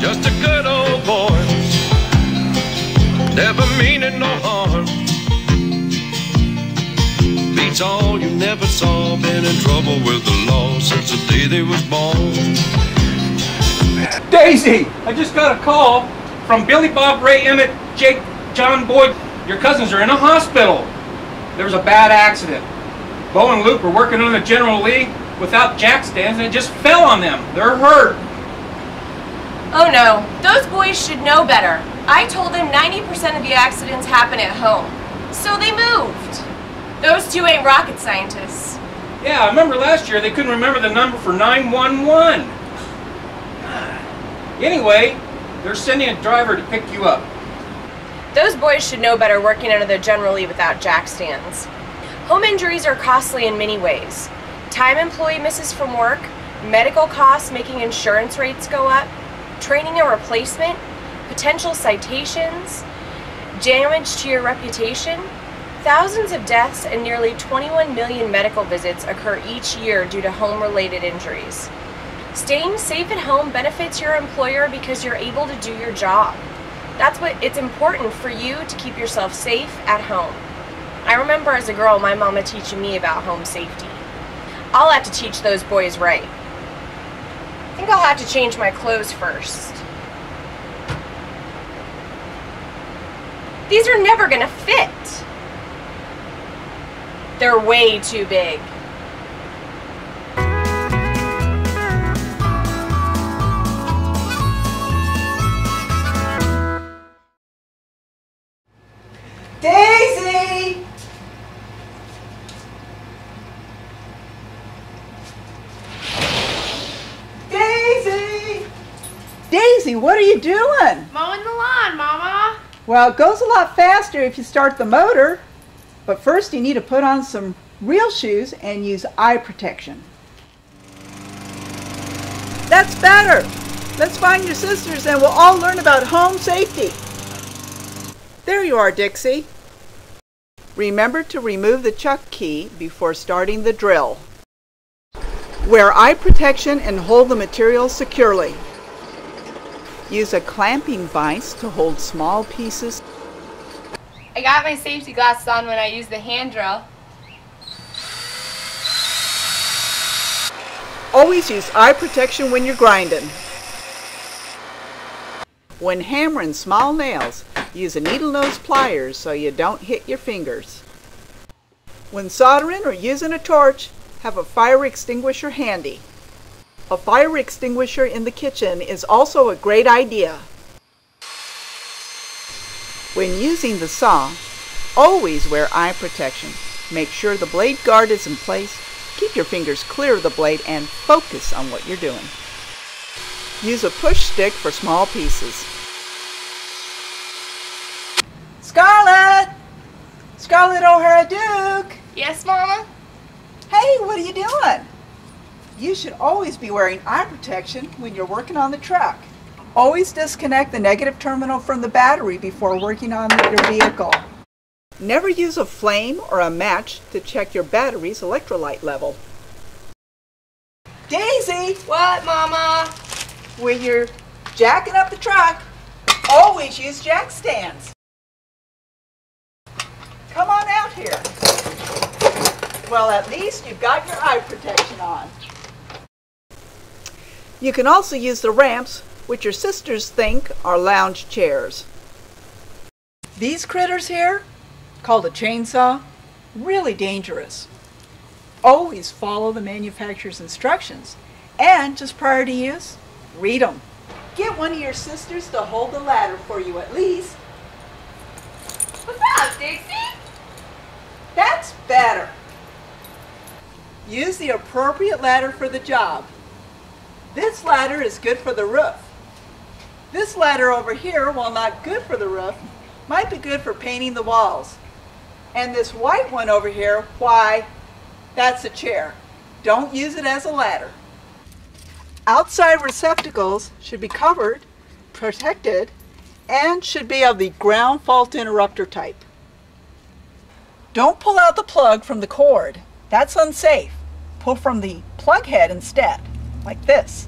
just a good old boy, never meaning no harm. Beats all you never saw, been in trouble with the law since the day they was born. Daisy, I just got a call from Billy, Bob, Ray, Emmett, Jake, John, Boyd. Your cousins are in a hospital. There was a bad accident. Bo and Luke were working on the General Lee without jack stands and it just fell on them. They're hurt. Oh no, those boys should know better. I told them 90% of the accidents happen at home. So they moved. Those two ain't rocket scientists. Yeah, I remember last year they couldn't remember the number for 911. Anyway, they're sending a driver to pick you up. Those boys should know better working under the General Lee without jack stands. Home injuries are costly in many ways. Time employee misses from work, medical costs making insurance rates go up, training and replacement, potential citations, damage to your reputation. Thousands of deaths and nearly 21 million medical visits occur each year due to home-related injuries. Staying safe at home benefits your employer because you're able to do your job. That's what it's important for you to keep yourself safe at home. I remember as a girl my mama teaching me about home safety. I'll have to teach those boys right. I think I'll have to change my clothes first. These are never gonna fit. They're way too big. Daisy! Daisy! Daisy, what are you doing? Mowing the lawn, Mama. Well, it goes a lot faster if you start the motor. But first you need to put on some real shoes and use eye protection. That's better. Let's find your sisters and we'll all learn about home safety. There you are, Dixie. Remember to remove the chuck key before starting the drill. Wear eye protection and hold the material securely. Use a clamping vise to hold small pieces. I got my safety glasses on when I use the hand drill. Always use eye protection when you're grinding. When hammering small nails, use a needle nose pliers so you don't hit your fingers. When soldering or using a torch, have a fire extinguisher handy. A fire extinguisher in the kitchen is also a great idea. When using the saw, always wear eye protection. Make sure the blade guard is in place, keep your fingers clear of the blade, and focus on what you're doing. Use a push stick for small pieces. Scarlett! Scarlett O'Hara Duke! Yes, Mama? Hey, what are you doing? You should always be wearing eye protection when you're working on the truck. Always disconnect the negative terminal from the battery before working on your vehicle. Never use a flame or a match to check your battery's electrolyte level. Daisy! What, Mama? When you're jacking up the truck, always use jack stands. Come on out here. Well, at least you've got your eye protection on. You can also use the ramps, which your sisters think are lounge chairs. These critters here, called a chainsaw, really dangerous. Always follow the manufacturer's instructions, and just prior to use, read them. Get one of your sisters to hold the ladder for you at least. What's up, Dixie? That's better. Use the appropriate ladder for the job. This ladder is good for the roof. This ladder over here, while not good for the roof, might be good for painting the walls. And this white one over here, why, that's a chair. Don't use it as a ladder. Outside receptacles should be covered, protected, and should be of the ground fault interrupter type. Don't pull out the plug from the cord. That's unsafe. Pull from the plug head instead, like this.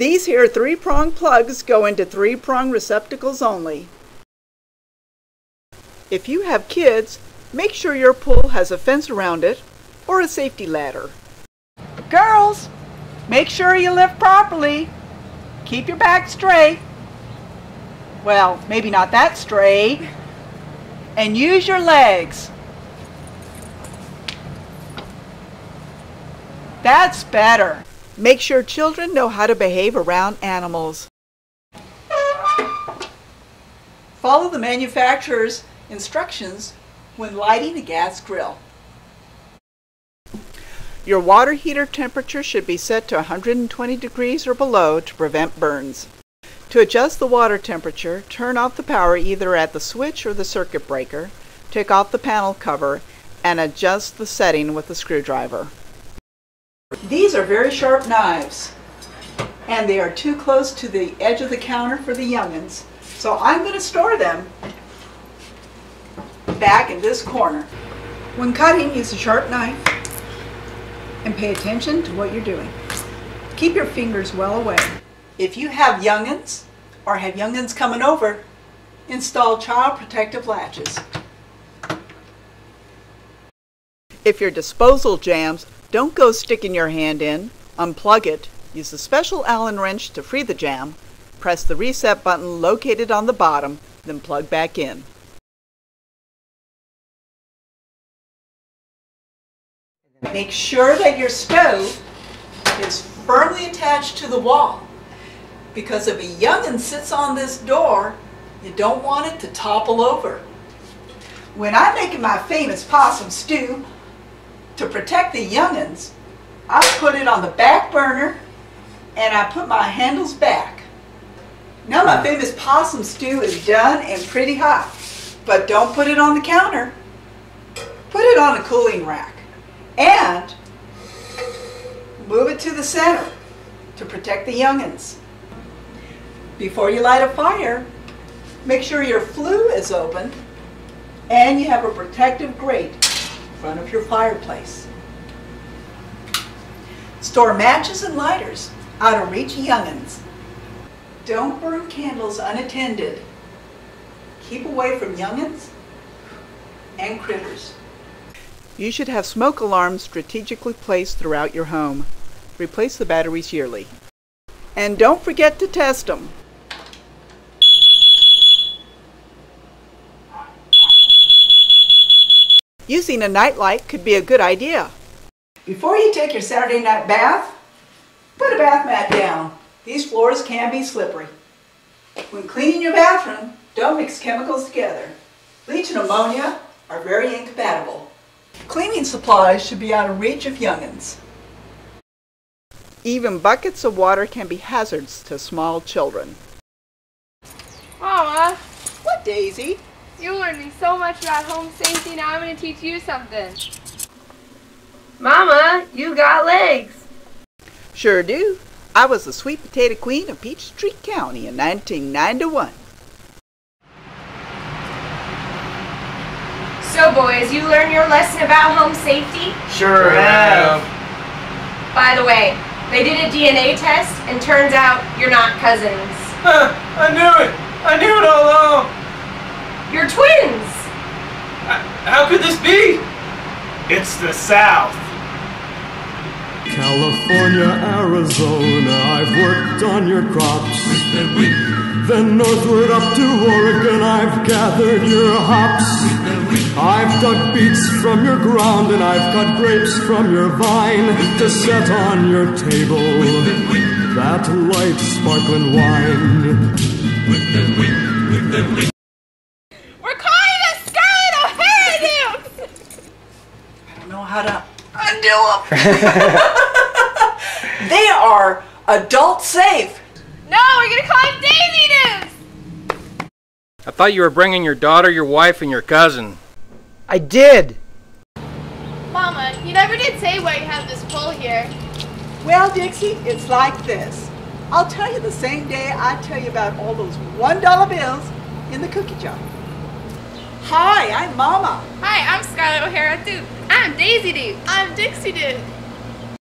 These here 3-prong plugs go into 3-prong receptacles only. If you have kids, make sure your pool has a fence around it or a safety ladder. Girls, make sure you lift properly. Keep your back straight. Well, maybe not that straight. And use your legs. That's better. Make sure children know how to behave around animals. Follow the manufacturer's instructions when lighting a gas grill. Your water heater temperature should be set to 120 degrees or below to prevent burns. To adjust the water temperature, turn off the power either at the switch or the circuit breaker, take off the panel cover, and adjust the setting with a screwdriver. These are very sharp knives, and they are too close to the edge of the counter for the young'uns, so I'm going to store them back in this corner. When cutting, use a sharp knife and pay attention to what you're doing. Keep your fingers well away. If you have young'uns or have young'uns coming over, install child protective latches. If your disposal jams, don't go sticking your hand in. Unplug it. Use a special Allen wrench to free the jam. Press the reset button located on the bottom, then plug back in. Make sure that your stove is firmly attached to the wall, because if a young'un sits on this door, you don't want it to topple over. When I'm making my famous possum stew, to protect the young'uns, I put it on the back burner and I put my handles back. Now my famous possum stew is done and pretty hot, but don't put it on the counter. Put it on a cooling rack and move it to the center to protect the young'uns. Before you light a fire, make sure your flue is open and you have a protective grate in front of your fireplace. Store matches and lighters out of reach of young'uns. Don't burn candles unattended. Keep away from young'uns and critters. You should have smoke alarms strategically placed throughout your home. Replace the batteries yearly. And don't forget to test them. Using a nightlight could be a good idea. Before you take your Saturday night bath, put a bath mat down. These floors can be slippery. When cleaning your bathroom, don't mix chemicals together. Bleach and ammonia are very incompatible. Cleaning supplies should be out of reach of young'uns. Even buckets of water can be hazards to small children. Mama, What, Daisy? you learned me so much about home safety. Now I'm going to teach you something. Mama, you got legs. Sure do. I was the sweet potato queen of Peachtree County in 1991. So boys, you learned your lesson about home safety? Sure have. By the way, they did a DNA test and turns out you're not cousins. I knew it. I knew it all along. You're twins. How could this be? It's the South. California, Arizona, I've worked on your crops. Then northward up to Oregon, I've gathered your hops. I've dug beets from your ground and I've cut grapes from your vine to set on your table that light sparkling wine. We're calling a Scarlet O'Hara Dukes! I don't know how to undo them. They are adult safe. No, we're going to call them Daisy Dukes! I thought you were bringing your daughter, your wife, and your cousin. I did. Mama, you never did say why you have this pole here. Well, Dixie, it's like this. I'll tell you the same day I tell you about all those $1 bills in the cookie jar. Hi, I'm Mama. Hi, I'm Scarlet O'Hara Duke. I'm Daisy Duke. I'm Dixie Duke.